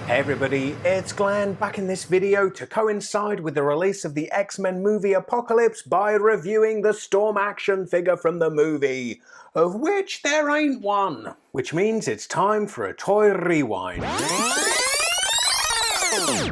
Hey everybody, it's Glenn back in this video to coincide with the release of the X-Men movie Apocalypse by reviewing the Storm action figure from the movie, of which there ain't one. Which means it's time for a toy rewind.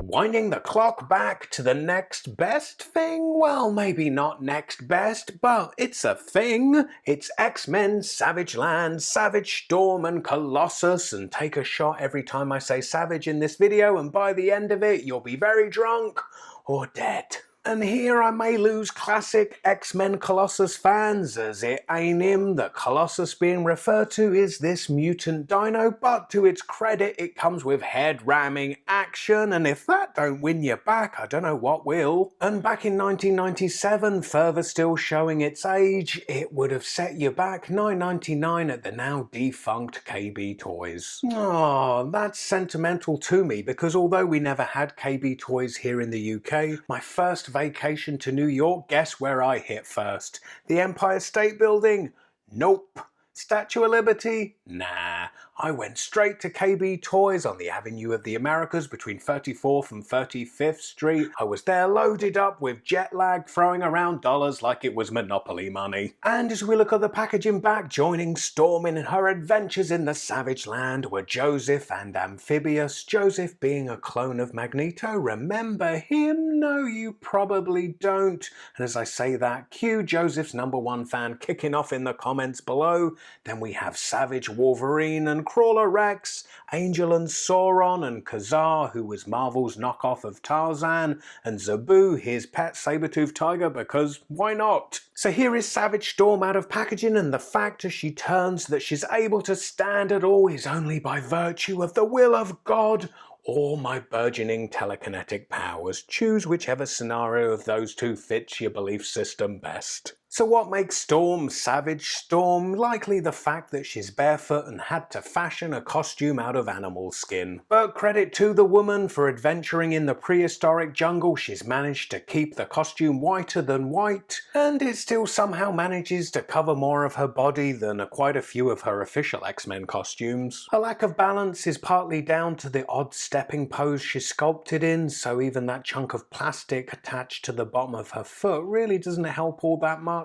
Winding the clock back to the next best thing? Well, maybe not next best, but it's a thing. It's X-Men, Savage Land, Savage Storm and Colossus, and take a shot every time I say Savage in this video, and by the end of it you'll be very drunk or dead. And here I may lose classic X-Men Colossus fans, as it ain't him. The Colossus being referred to is this mutant dino, but to its credit it comes with head-ramming action, and if that don't win you back, I don't know what will. And back in 1997, further still showing its age, it would have set you back $9.99 at the now defunct KB Toys. Oh, that's sentimental to me, because although we never had KB Toys here in the UK, my first vacation to New York, guess where I hit first? The Empire State Building? Nope. Statue of Liberty? Nah. I went straight to KB Toys on the Avenue of the Americas between 34th and 35th Street. I was there loaded up with jet lag, throwing around dollars like it was Monopoly money. And as we look at the packaging back, joining Storm in her adventures in the Savage Land were Joseph and Amphibious. Joseph being a clone of Magneto. Remember him? No, you probably don't. And as I say that, cue Joseph's #1 fan kicking off in the comments below. Then we have Savage Wolverine and Crawler Rex, Angel and Sauron and Kazar, who was Marvel's knockoff of Tarzan, and Zabu, his pet saber-toothed tiger, because why not? So here is Savage Storm out of packaging, and the fact as she turns that she's able to stand at all is only by virtue of the will of God or my burgeoning telekinetic powers. Choose whichever scenario of those two fits your belief system best. So what makes Storm Savage Storm? Likely the fact that she's barefoot and had to fashion a costume out of animal skin. But credit to the woman for adventuring in the prehistoric jungle. She's managed to keep the costume whiter than white, and it still somehow manages to cover more of her body than quite a few of her official X-Men costumes. Her lack of balance is partly down to the odd stepping pose she's sculpted in, so even that chunk of plastic attached to the bottom of her foot really doesn't help all that much.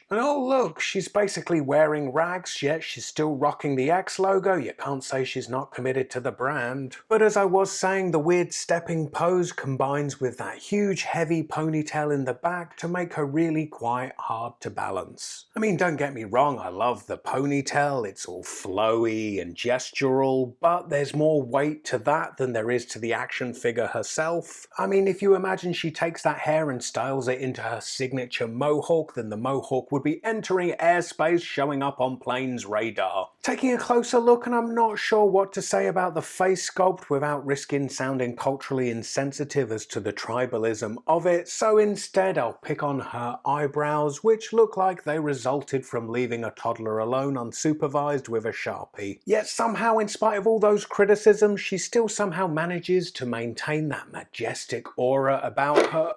And oh look, she's basically wearing rags, yet she's still rocking the X logo. You can't say she's not committed to the brand. But as I was saying, the weird stepping pose combines with that huge heavy ponytail in the back to make her really quite hard to balance. I mean, don't get me wrong, I love the ponytail, it's all flowy and gestural, but there's more weight to that than there is to the action figure herself. I mean, if you imagine she takes that hair and styles it into her signature mohawk, then the mohawk would be entering airspace, showing up on planes' radar. Taking a closer look, and I'm not sure what to say about the face sculpt without risking sounding culturally insensitive as to the tribalism of it, so instead I'll pick on her eyebrows, which look like they resulted from leaving a toddler alone unsupervised with a Sharpie. Yet somehow, in spite of all those criticisms, she still somehow manages to maintain that majestic aura about her.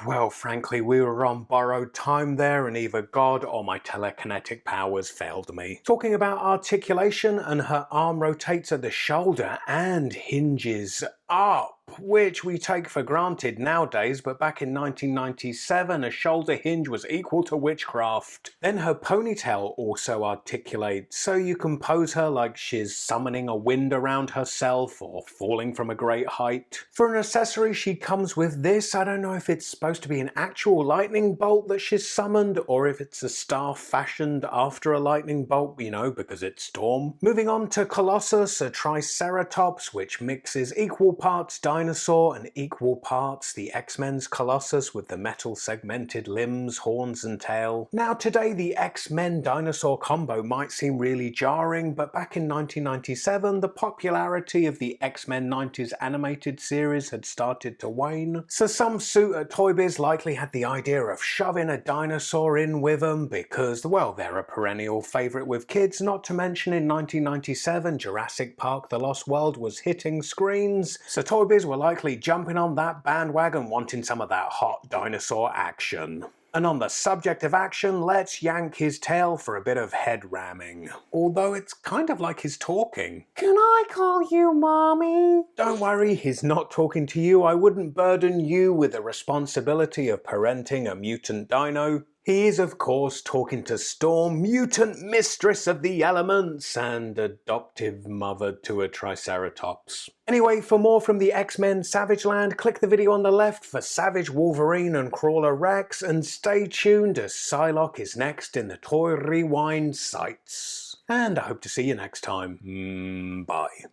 Well, frankly, we were on borrowed time there, and either God or my telekinetic powers failed me. Talking about articulation, and her arm rotates at the shoulder and hinges up, which we take for granted nowadays, but back in 1997 a shoulder hinge was equal to witchcraft. Then her ponytail also articulates, so you can pose her like she's summoning a wind around herself or falling from a great height. For an accessory she comes with this. I don't know if it's supposed to be an actual lightning bolt that she's summoned, or if it's a staff fashioned after a lightning bolt, you know, because it's Storm. Moving on to Colossus, a Triceratops, which mixes equal parts dinosaur and equal parts the X-Men's Colossus with the metal segmented limbs, horns and tail. Now today the X-Men dinosaur combo might seem really jarring, but back in 1997 the popularity of the X-Men 90s animated series had started to wane, so some suit at Toy Biz likely had the idea of shoving a dinosaur in with them because, well, they're a perennial favourite with kids, not to mention in 1997 Jurassic Park The Lost World was hitting screens, so Toy Biz were likely jumping on that bandwagon wanting some of that hot dinosaur action. And on the subject of action, let's yank his tail for a bit of head ramming. Although it's kind of like he's talking. Can I call you Mommy? Don't worry, he's not talking to you. I wouldn't burden you with the responsibility of parenting a mutant dino. He is, of course, talking to Storm, mutant mistress of the elements and adoptive mother to a Triceratops. Anyway, for more from the X-Men Savage Land, click the video on the left for Savage Wolverine and Crawler Rex, and stay tuned as Psylocke is next in the Toy Rewind sites. And I hope to see you next time. Bye.